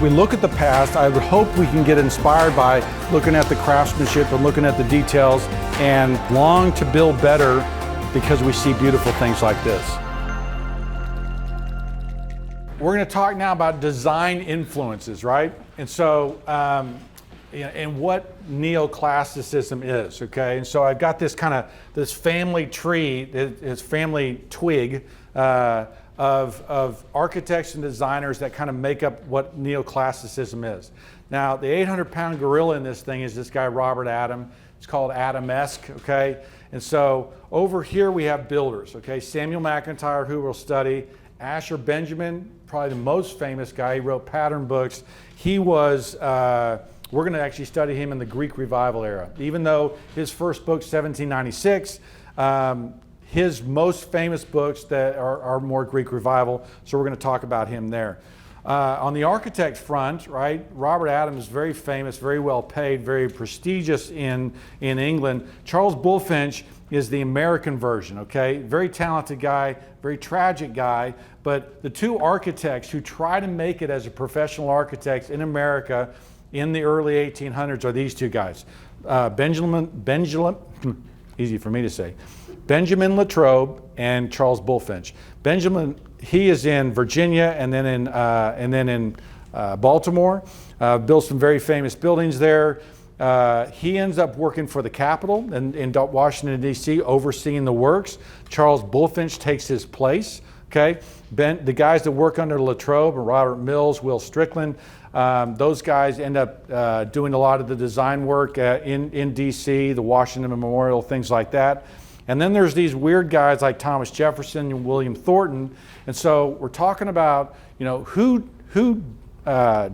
we look at the past, I would hope we can get inspired by looking at the craftsmanship and looking at the details and long to build better because we see beautiful things like this. We're going to talk now about design influences, right? And so, and what neoclassicism is, okay? And so I've got this this family tree, this family twig of architects and designers that kind of make up what neoclassicism is. Now, the 800-pound gorilla in this thing is this guy, Robert Adam. It's called Adamesque, okay? And so over here we have builders, okay? Samuel McIntyre, who we'll study. Asher Benjamin, probably the most famous guy. He wrote pattern books. He was, we're going to actually study him in the Greek Revival era. Even though his first book, 1796, his most famous books that are more Greek Revival, so we're going to talk about him there. On the architect front, right, Robert Adam is very famous, very well paid, very prestigious in England. Charles Bullfinch is the American version, okay? Very talented guy, very tragic guy, but the two architects who try to make it as a professional architect in America in the early 1800s are these two guys. Easy for me to say, Benjamin Latrobe and Charles Bullfinch. Benjamin, he is in Virginia and then in Baltimore. Built some very famous buildings there. He ends up working for the Capitol in Washington, D.C., overseeing the works. Charles Bullfinch takes his place. Okay, the guys that work under Latrobe, Robert Mills, Will Strickland, those guys end up doing a lot of the design work in D.C., the Washington Memorial, things like that. And then there's these weird guys like Thomas Jefferson and William Thornton. And so we're talking about, who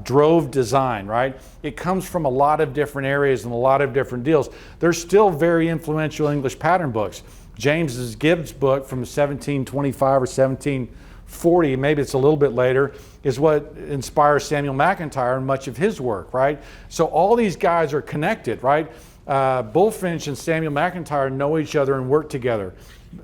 drove design, right? It comes from a lot of different areas and a lot of different deals. There's still very influential English pattern books. James Gibbs' book from 1725 or 1740, maybe it's a little bit later, is what inspires Samuel McIntyre and much of his work, right? So all these guys are connected, right? Bullfinch and Samuel McIntyre know each other and work together.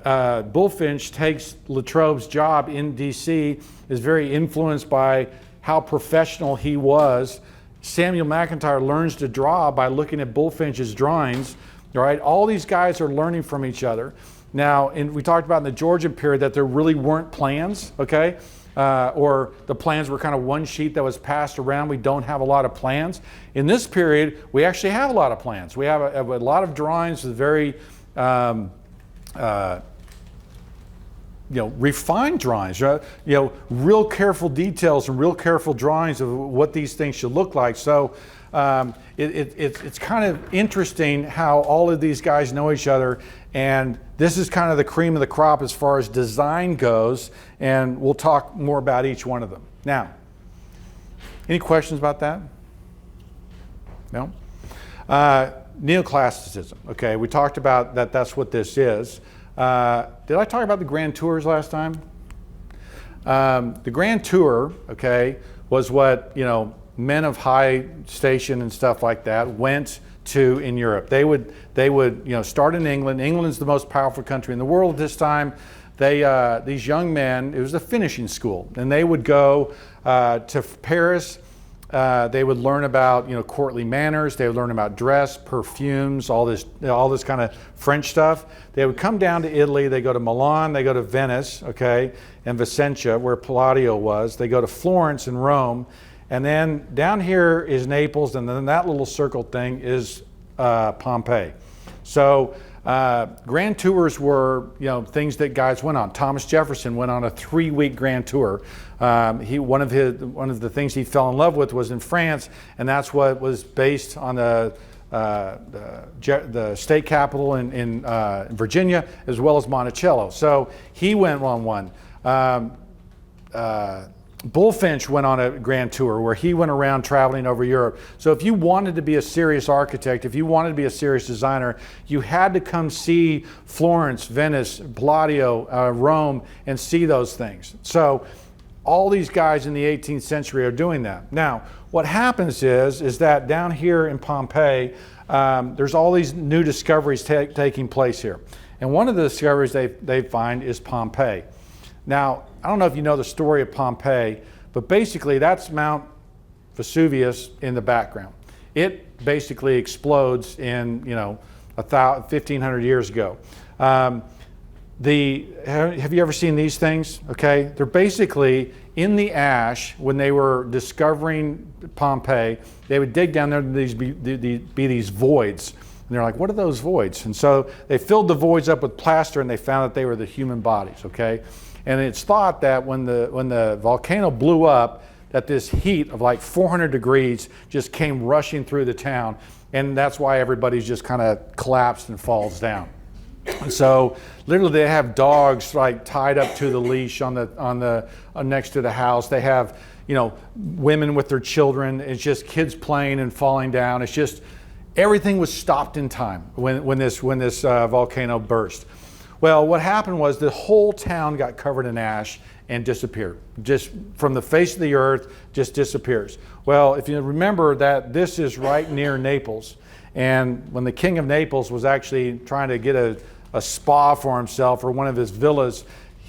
Bullfinch takes Latrobe's job in DC, is very influenced by how professional he was. Samuel McIntyre learns to draw by looking at Bullfinch's drawings, right? All these guys are learning from each other. Now, we talked about in the Georgian period that there really weren't plans, okay? Or the plans were kind of one sheet that was passed around. We don't have a lot of plans. In this period, we actually have a lot of plans. We have a lot of drawings with very refined drawings, right? Real careful details and real careful drawings of what these things should look like. So it's kind of interesting how all of these guys know each other, and this is kind of the cream of the crop as far as design goes, and we'll talk more about each one of them. Now, any questions about that? No? Neoclassicism, okay, we talked about that. That's what this is. Did I talk about the Grand Tours last time? The Grand Tour, okay, was what, men of high station and stuff like that went to in Europe. They would start in England. England's the most powerful country in the world at this time. These young men, it was a finishing school, and they would go to Paris. They would learn about courtly manners. They would learn about dress, perfumes, all this kind of French stuff. They would come down to Italy. They go to Milan. They go to Venice, okay, and Vicenza, where Palladio was. They go to Florence and Rome, and then down here is Naples, and then that little circle thing is Pompeii. So grand tours were things that guys went on. Thomas Jefferson went on a 3-week grand tour. One of the things he fell in love with was in France, and that's what was based on the state capital in Virginia, as well as Monticello. So he went on one. Bullfinch went on a grand tour where he went around traveling over Europe. So if you wanted to be a serious architect, if you wanted to be a serious designer, you had to come see Florence, Venice, Palladio, Rome, and see those things. So all these guys in the 18th century are doing that. Now, what happens is that down here in Pompeii, there's all these new discoveries taking place here. And one of the discoveries they find is Pompeii. Now, I don't know if you know the story of Pompeii, but basically that's Mount Vesuvius in the background. It basically explodes in 1,500 years ago. Have you ever seen these things? Okay, they're basically in the ash. When they were discovering Pompeii, they would dig down there and be these voids. And they're like, what are those voids? And so they filled the voids up with plaster, and they found that they were the human bodies. Okay, and it's thought that when the volcano blew up, that this heat of like 400 degrees just came rushing through the town, and that's why everybody's just kind of collapsed and falls down. And so literally they have dogs like tied up to the leash on the next to the house. They have women with their children. It's just kids playing and falling down. It's just everything was stopped in time when this volcano burst. Well, what happened was the whole town got covered in ash and disappeared. Just from the face of the earth, just disappears. Well, if you remember that this is right near Naples, and when the king of Naples was actually trying to get a spa for himself or one of his villas,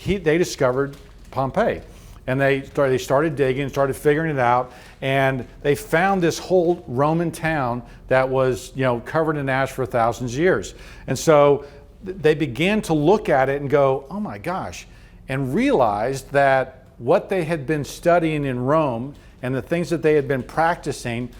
they discovered Pompeii. And they started digging, started figuring it out, and they found this whole Roman town that was covered in ash for thousands of years. And so they began to look at it and go, oh my gosh, and realized that what they had been studying in Rome and the things that they had been practicing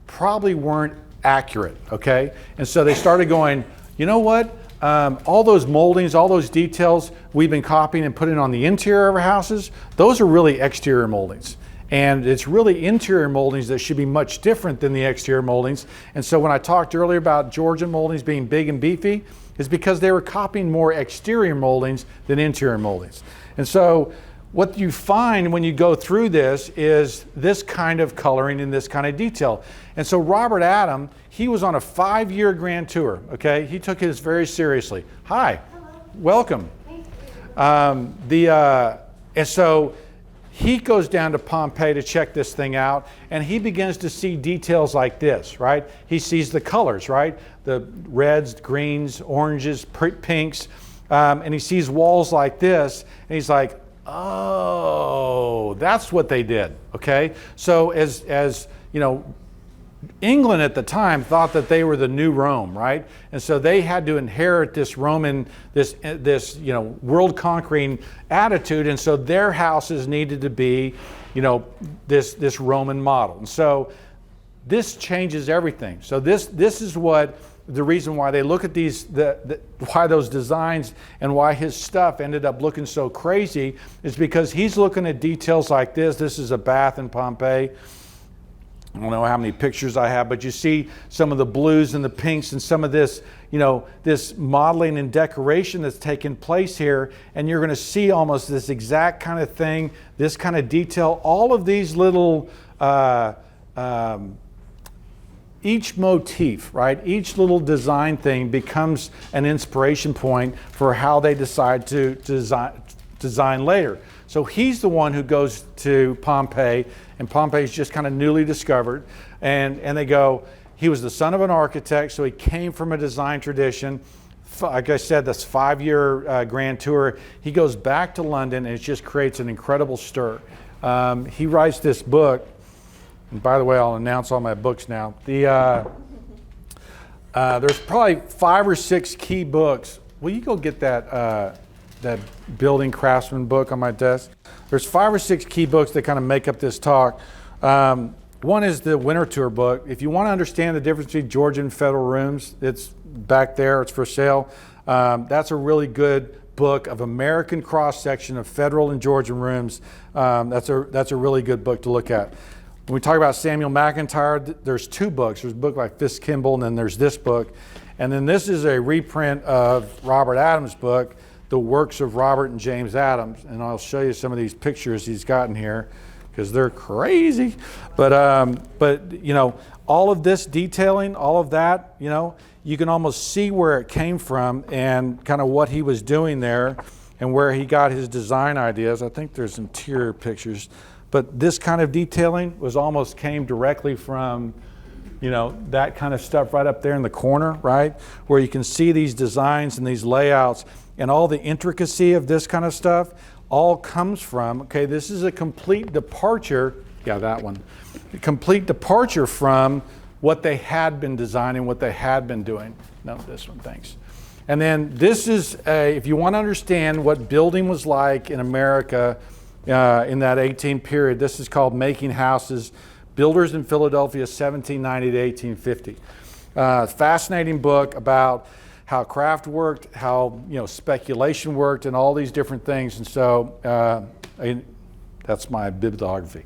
probably weren't accurate, okay? And so they started going, you know what? All those moldings, all those details we've been copying and putting on the interior of our houses, those are really exterior moldings. And it's really interior moldings that should be much different than the exterior moldings. And so when I talked earlier about Georgian moldings being big and beefy, it's because they were copying more exterior moldings than interior moldings. And so what you find when you go through this is this kind of coloring and this kind of detail. And so Robert Adam, he was on a 5-year grand tour, okay? He took this very seriously. Hi. Hello. Welcome. And so he goes down to Pompeii to check this thing out, and he begins to see details like this, right? He sees the colors, right? The reds, greens, oranges, pinks, and he sees walls like this, and he's like, oh, that's what they did, okay? So as England at the time thought that they were the new Rome, right? And so they had to inherit this Roman, this world conquering attitude, and so their houses needed to be, this Roman model. And so this changes everything. So this is what the reason why they look at these, why those designs and why his stuff ended up looking so crazy is because he's looking at details like this. This is a bath in Pompeii. I don't know how many pictures I have, but you see some of the blues and the pinks and some of this, this modeling and decoration that's taken place here. And you're going to see almost this exact kind of thing, this kind of detail, all of these little, each motif, right? Each little design thing becomes an inspiration point for how they decide to design later. So he's the one who goes to Pompeii, and Pompeii is just kind of newly discovered. And they go, he was the son of an architect, so he came from a design tradition. Like I said, this 5-year grand tour. He goes back to London, and it just creates an incredible stir. He writes this book. And by the way, I'll announce all my books now. There's probably 5 or 6 key books. Will you go get that building craftsman book on my desk? There's 5 or 6 key books that kind of make up this talk. One is the Winter Tour book. If you want to understand the difference between Georgian federal rooms, it's back there. It's for sale. That's a really good book of American cross-section of federal and Georgian rooms. That's a really good book to look at. When we talk about Samuel McIntyre, there's 2 books. There's a book by Fisk-Kimball, and then there's this book. And then this is a reprint of Robert Adams' book, The Works of Robert and James Adams. And I'll show you some of these pictures he's gotten here because they're crazy. But all of this detailing, all of that, you can almost see where it came from and kind of what he was doing there and where he got his design ideas. I think there's interior pictures. But this kind of detailing almost came directly from, that kind of stuff right up there in the corner, right? Where you can see these designs and these layouts and all the intricacy of this kind of stuff all comes from, okay, this is a complete departure Yeah, that one. A complete departure from what they had been designing, what they had been doing. No, this one, thanks. And then this is, if you want to understand what building was like in America in that 18 period, this is called Making Houses, Builders in Philadelphia, 1790 to 1850. Fascinating book about how craft worked, how speculation worked, and all these different things. And so that's my bibliography.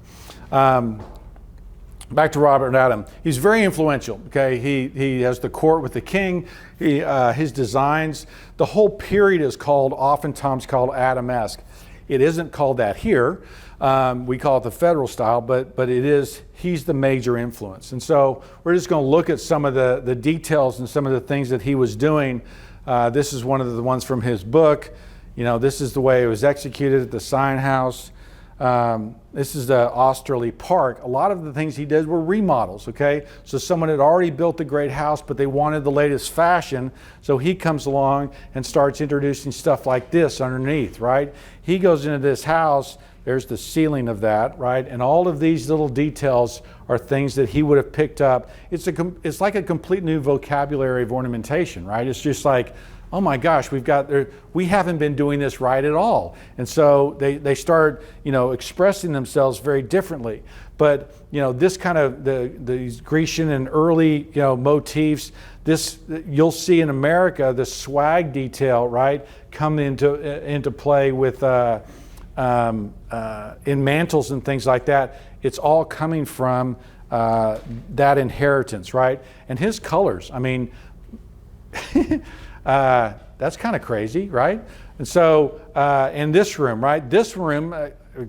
Back to Robert Adam. He's very influential. Okay, he has the court with the king. His designs. The whole period is oftentimes called Adamesque. It isn't called that here. We call it the federal style, but it is. He's the major influence. And so we're just going to look at some of the details and some of the things that he was doing. This is one of the ones from his book. This is the way it was executed at the Sign House. This is the Osterley Park. A lot of the things he did were remodels, okay? So someone had already built a great house, but they wanted the latest fashion, so he comes along and starts introducing stuff like this underneath, right? He goes into this house, there's the ceiling of that, right? And all of these little details are things that he would have picked up. It's like a complete new vocabulary of ornamentation, right? It's just like, oh my gosh, we haven't been doing this right at all. And so they start, expressing themselves very differently. But, this kind of, these Grecian and early, motifs, you'll see in America, the swag detail, right, come into play with, in mantles and things like that. It's all coming from that inheritance, right? And his colors, I mean, that's kind of crazy, right? And so in this room, right? This room,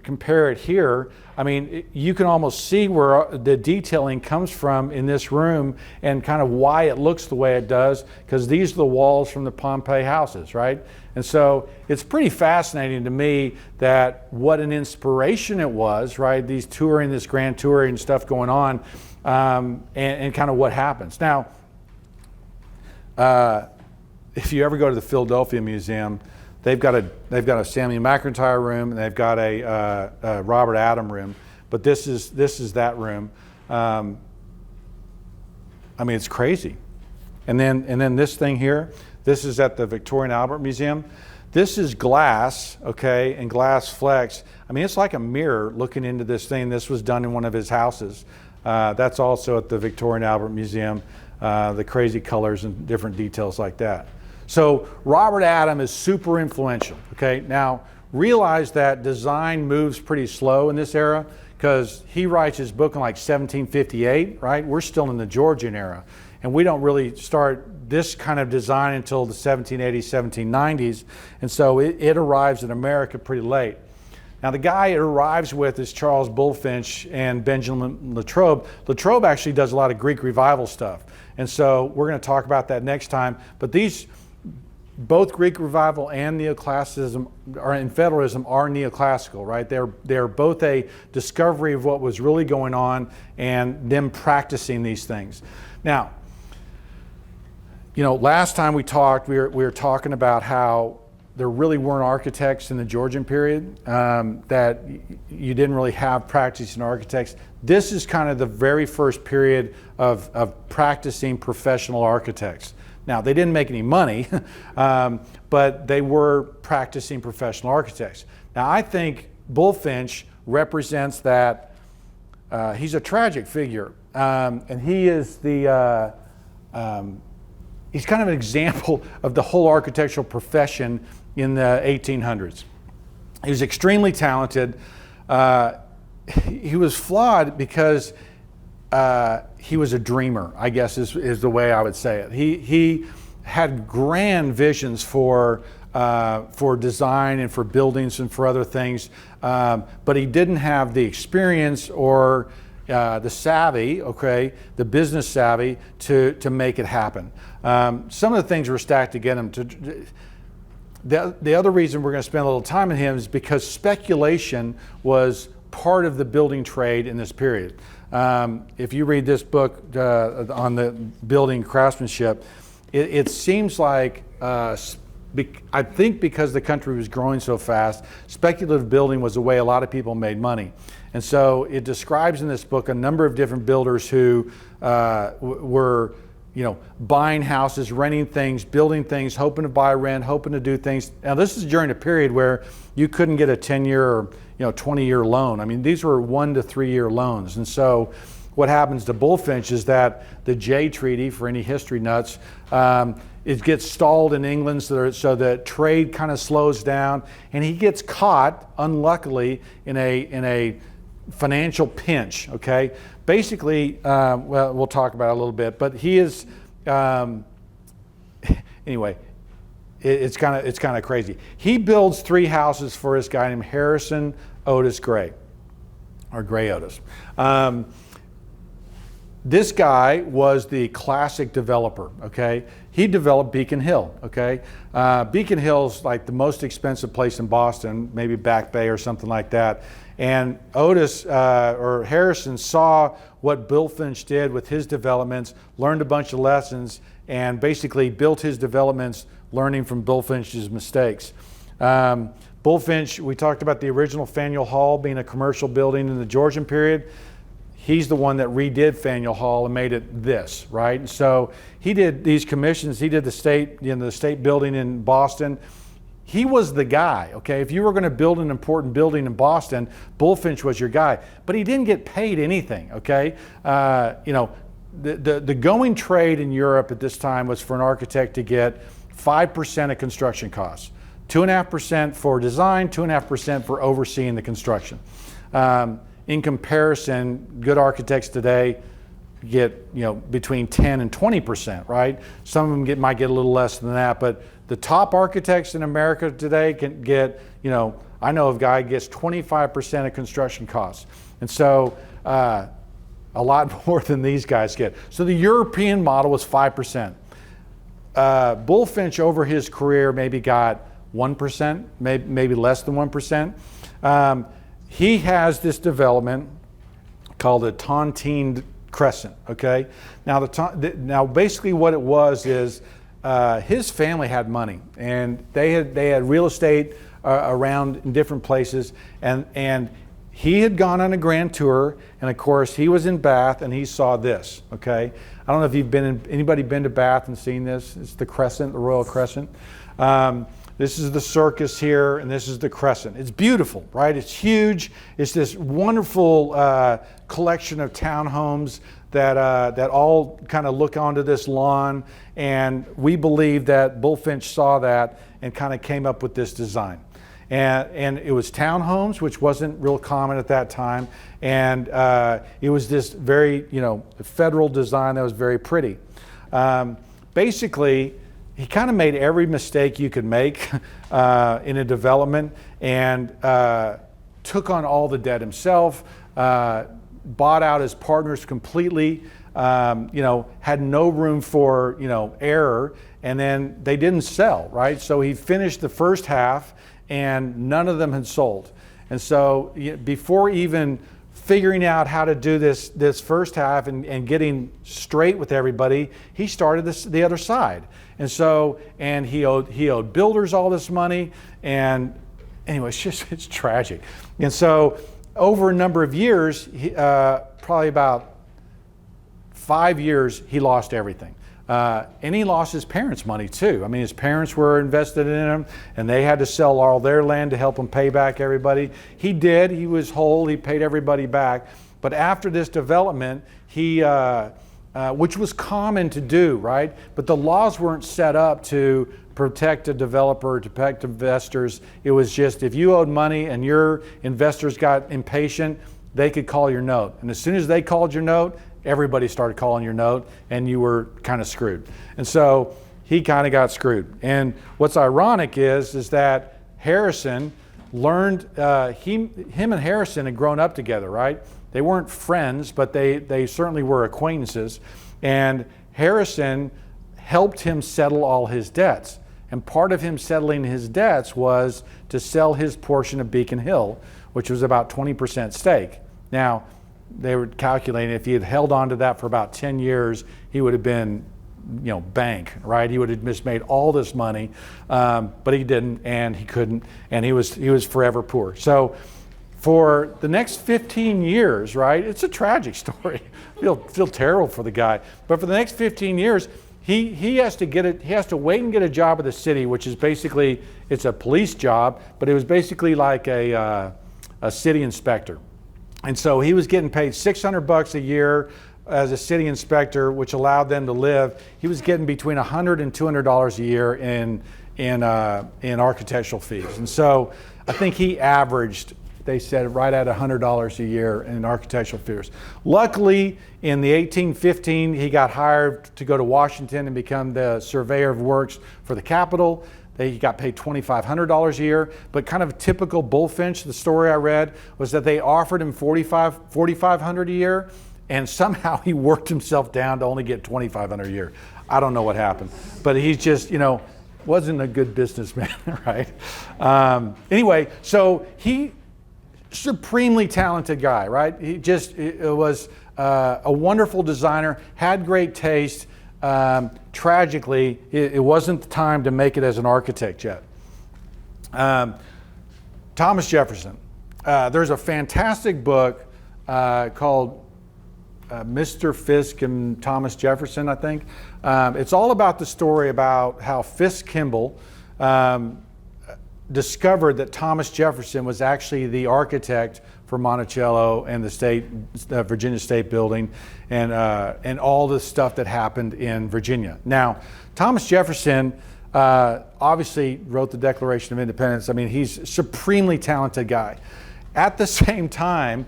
compare it here. I mean, you can almost see where the detailing comes from in this room and kind of why it looks the way it does, because these are the walls from the Pompeii houses, right? And so it's pretty fascinating to me that what an inspiration it was, right? This grand touring stuff going on, and kind of what happens. Now, if you ever go to the Philadelphia Museum, they've got a Samuel McIntyre room and they've got a Robert Adam room, but this is that room. I mean, it's crazy. And then this thing here, this is at the Victoria and Albert Museum. This is glass, okay, and glass flex. I mean, it's like a mirror looking into this thing. This was done in one of his houses. That's also at the Victoria and Albert Museum. The crazy colors and different details like that. So Robert Adam is super influential, okay? Now, realize that design moves pretty slow in this era because he writes his book in like 1758, right? We're still in the Georgian era. And we don't really start this kind of design until the 1780s, 1790s. And so it arrives in America pretty late. Now, the guy it arrives with is Charles Bullfinch and Benjamin Latrobe. Latrobe actually does a lot of Greek revival stuff. And so we're going to talk about that next time. But both Greek revival and neoclassicism and federalism are neoclassical, right? They're both a discovery of what was really going on and them practicing these things. Now, last time we talked, we were talking about how there really weren't architects in the Georgian period, that you didn't really have practicing architects. This is kind of the very first period of practicing professional architects. Now, they didn't make any money, but they were practicing professional architects. Now, I think Bullfinch represents that. He's a tragic figure, and he is he's kind of an example of the whole architectural profession in the 1800s. He was extremely talented. He was flawed because he was a dreamer, I guess is the way I would say it. He had grand visions for design and for buildings and for other things, but he didn't have the experience or the savvy, okay, the business savvy to make it happen. Some of the things were stacked to get him to. The other reason we're going to spend a little time on him is because speculation was part of the building trade in this period. If you read this book on the building craftsmanship, it seems like I think because the country was growing so fast, speculative building was the way a lot of people made money. And so it describes in this book a number of different builders who were, buying houses, renting things, building things, hoping to buy rent, hoping to do things. Now, this is during a period where you couldn't get a 10-year or 20-year loan. I mean, these were 1 to 3 year loans. And so what happens to Bullfinch is that the Jay Treaty, for any history nuts, it gets stalled in England so that trade kind of slows down, and he gets caught, unluckily, in a financial pinch. Okay, basically, well, we'll talk about it a little bit, but he is anyway. It's kind of crazy. He builds 3 houses for this guy named Harrison Otis Gray, or Gray Otis. This guy was the classic developer, okay? He developed Beacon Hill, okay? Beacon Hill's like the most expensive place in Boston, maybe Back Bay or something like that. And Otis, or Harrison, saw what Bullfinch did with his developments, learned a bunch of lessons, and basically built his developments learning from Bullfinch's mistakes. Bullfinch, we talked about the original Faneuil Hall being a commercial building in the Georgian period. He's the one that redid Faneuil Hall and made it this, right? And so he did these commissions. He did the state building in Boston. He was the guy, okay? If you were going to build an important building in Boston, Bullfinch was your guy. But he didn't get paid anything, okay? The going trade in Europe at this time was for an architect to get 5% of construction costs, 2.5% for design, 2.5% for overseeing the construction. In comparison, good architects today get between 10 and 20%, right? Some of them might get a little less than that, but the top architects in America today can get, I know of a guy who gets 25% of construction costs. And so a lot more than these guys get. So the European model was 5%. Bullfinch over his career maybe got 1%, maybe less than 1%. He has this development called the Tontine Crescent, okay? Now basically what it was is his family had money, and they had real estate around in different places, and he had gone on a grand tour, and of course he was in Bath and he saw this, okay? I don't know if anybody been to Bath and seen this. It's the Crescent, the Royal Crescent. This is the circus here, and this is the Crescent. It's beautiful, right? It's huge. It's this wonderful collection of townhomes that all kind of look onto this lawn, and we believe that Bullfinch saw that and kind of came up with this design. And it was townhomes, which wasn't real common at that time, and it was this very, federal design that was very pretty. Basically, he kind of made every mistake you could make in a development, and took on all the debt himself, bought out his partners completely, had no room for error, and then they didn't sell, right? So he finished the first half, and none of them had sold. And so before even figuring out how to do this first half and getting straight with everybody, he started the other side. And so, and he owed builders all this money, and anyway, it's tragic. And so over a number of years, probably about 5 years, he lost everything. And he lost his parents' money too. I mean, his parents were invested in him, and they had to sell all their land to help him pay back everybody. He did. He was whole. He paid everybody back. But after this development, which was common to do, right? But the laws weren't set up to protect a developer, to protect investors. It was just if you owed money and your investors got impatient, they could call your note. And as soon as they called your note, everybody started calling your note, and you were kind of screwed. And so he kind of got screwed. And what's ironic is that Harrison learned, him and Harrison had grown up together, right? They weren't friends, but they certainly were acquaintances. And Harrison helped him settle all his debts. And part of him settling his debts was to sell his portion of Beacon Hill, which was about 20% stake. Now, they were calculating if he had held on to that for about 10 years, he would have been bank, right? He would have just made all this money, but he didn't, and he couldn't, and he was forever poor. So for the next 15 years, right? It's a tragic story. Feel terrible for the guy, but for the next 15 years, he has to wait and get a job at the city, which is basically, it's a police job, but it was basically like a city inspector. And so he was getting paid $600 a year as a city inspector, which allowed them to live. He was getting between $100 and $200 a year in architectural fees. And so I think he averaged, they said, right at $100 a year in architectural fees. Luckily, in the 1815, he got hired to go to Washington and become the surveyor of works for the Capitol. He got paid $2,500 a year, but kind of typical Bullfinch, the story I read, was that they offered him $4,500 a year, and somehow he worked himself down to only get $2,500 a year. I don't know what happened, but he's just, wasn't a good businessman, right? Anyway, so he, supremely talented guy, right? He just was a wonderful designer, had great taste. Tragically, it wasn't the time to make it as an architect yet. Thomas Jefferson. There's a fantastic book called Mr. Fisk and Thomas Jefferson, I think. It's all about the story about how Fisk Kimball discovered that Thomas Jefferson was actually the architect for Monticello and the Virginia State Building, and all the stuff that happened in Virginia. Now, Thomas Jefferson obviously wrote the Declaration of Independence. I mean, he's a supremely talented guy. At the same time,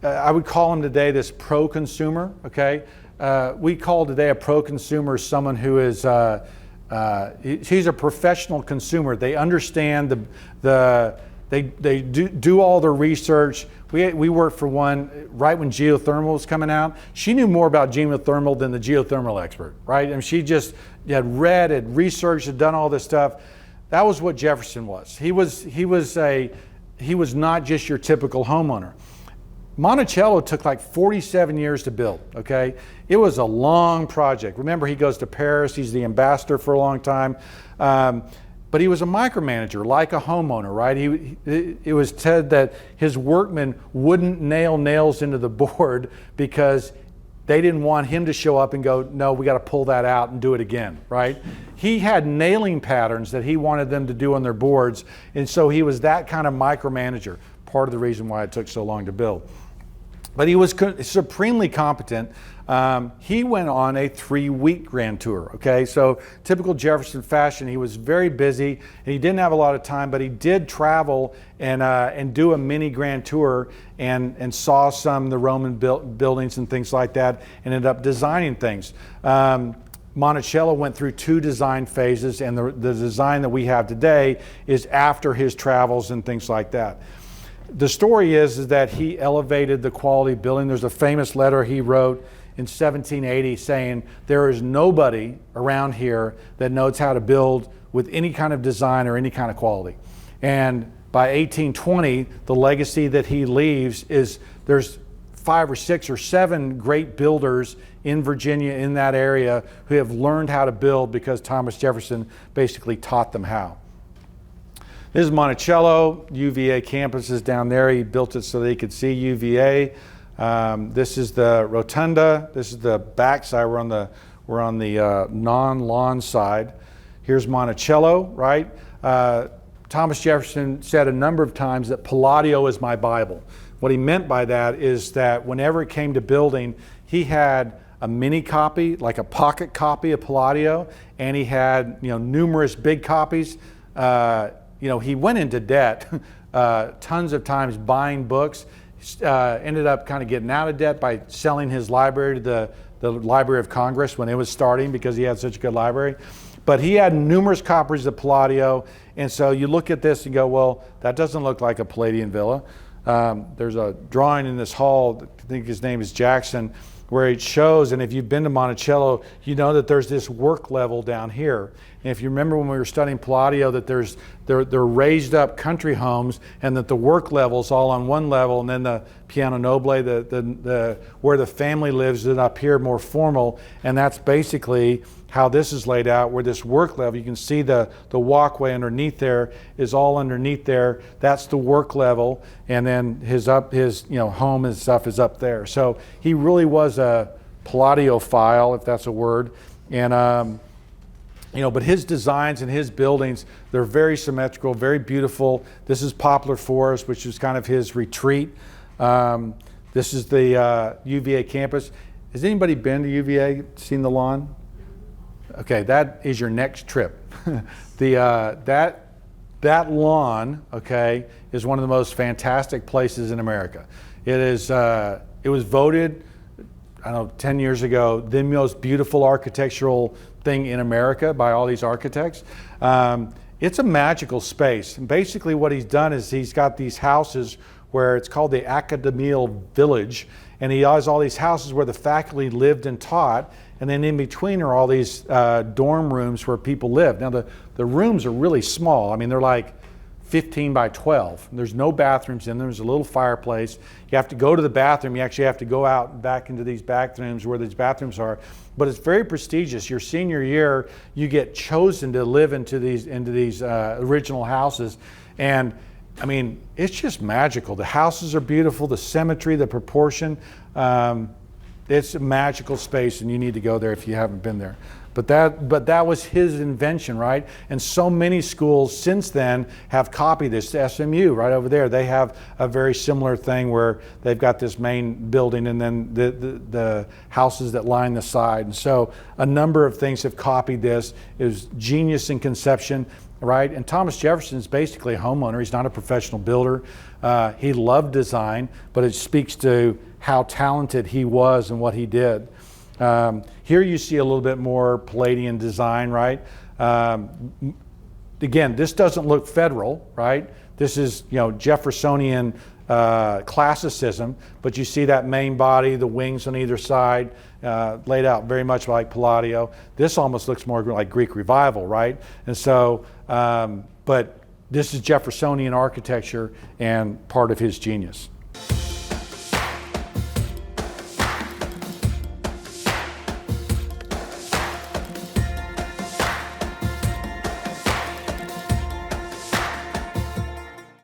I would call him today this pro-consumer. Okay, we call today a pro-consumer someone who is he's a professional consumer. They understand they do all the research. We worked for one right when geothermal was coming out. She knew more about geothermal than the geothermal expert, right? And she just had read, had researched, had done all this stuff. That was what Jefferson was. He was not just your typical homeowner. Monticello took like 47 years to build, okay? It was a long project. Remember, he goes to Paris, he's the ambassador for a long time. But he was a micromanager, like a homeowner, right? It was said that his workmen wouldn't nail nails into the board because they didn't want him to show up and go, no, we got to pull that out and do it again, right? He had nailing patterns that he wanted them to do on their boards, and so he was that kind of micromanager, part of the reason why it took so long to build. But he was supremely competent. He went on a 3-week grand tour, okay? So typical Jefferson fashion, he was very busy and he didn't have a lot of time, but he did travel and do a mini grand tour and saw some of the Roman buildings and things like that, and ended up designing things. Monticello went through 2 design phases, and the design that we have today is after his travels and things like that. The story is that he elevated the quality of building. There's a famous letter he wrote in 1780 saying, there is nobody around here that knows how to build with any kind of design or any kind of quality. And by 1820, the legacy that he leaves is there's 5 or 6 or 7 great builders in Virginia, in that area, who have learned how to build because Thomas Jefferson basically taught them how. This is Monticello. UVA campus is down there. He built it so they could see UVA. This is the rotunda. This is the back side. We're on the non-lawn side. Here's Monticello, right? Thomas Jefferson said a number of times that Palladio is my Bible. What he meant by that is that whenever it came to building, he had a mini copy, like a pocket copy of Palladio, and he had numerous big copies. He went into debt tons of times buying books, ended up kind of getting out of debt by selling his library to the Library of Congress when it was starting because he had such a good library. But he had numerous copies of Palladio, and so you look at this and go, well, that doesn't look like a Palladian villa. There's a drawing in this hall, I think his name is Jackson, where it shows, and if you've been to Monticello, you know that there's this work level down here. And if you remember when we were studying Palladio, that they're raised up country homes, and that the work level's all on one level, and then the piano nobile, the where the family lives, is up here more formal, and that's basically how this is laid out, where this work level, you can see the walkway underneath there is all underneath there. That's the work level, and then his home and stuff is up there. So he really was a Palladiophile, if that's a word, and but his designs and his buildings, they're very symmetrical, very beautiful. This is Poplar Forest, which is kind of his retreat. This is the UVA campus. Has anybody been to UVA, seen the lawn? Okay, that is your next trip. That lawn, okay, is one of the most fantastic places in America. It was voted, I don't know, 10 years ago, the most beautiful architectural thing in America by all these architects. It's a magical space. And basically what he's done is he's got these houses where it's called the Academial Village, and he has all these houses where the faculty lived and taught, and then in between are all these dorm rooms where people live. Now the rooms are really small. I mean, they're like 15 by 12. There's no bathrooms in them. There's a little fireplace. You have to go to the bathroom. You actually have to go out back into these bathrooms where these bathrooms are. But it's very prestigious. Your senior year, you get chosen to live into these original houses. And I mean, it's just magical. The houses are beautiful, the symmetry, the proportion. It's a magical space, and you need to go there if you haven't been there. But that was his invention, right? And so many schools since then have copied this. SMU, right over there, they have a very similar thing where they've got this main building and then the houses that line the side. And so a number of things have copied this. It was genius in conception, right? And Thomas Jefferson is basically a homeowner. He's not a professional builder. He loved design, but it speaks to how talented he was and what he did. Here you see a little bit more Palladian design, right? Again, this doesn't look federal, right? This is, Jeffersonian classicism, but you see that main body, the wings on either side, laid out very much like Palladio. This almost looks more like Greek Revival, right? And so, but this is Jeffersonian architecture and part of his genius.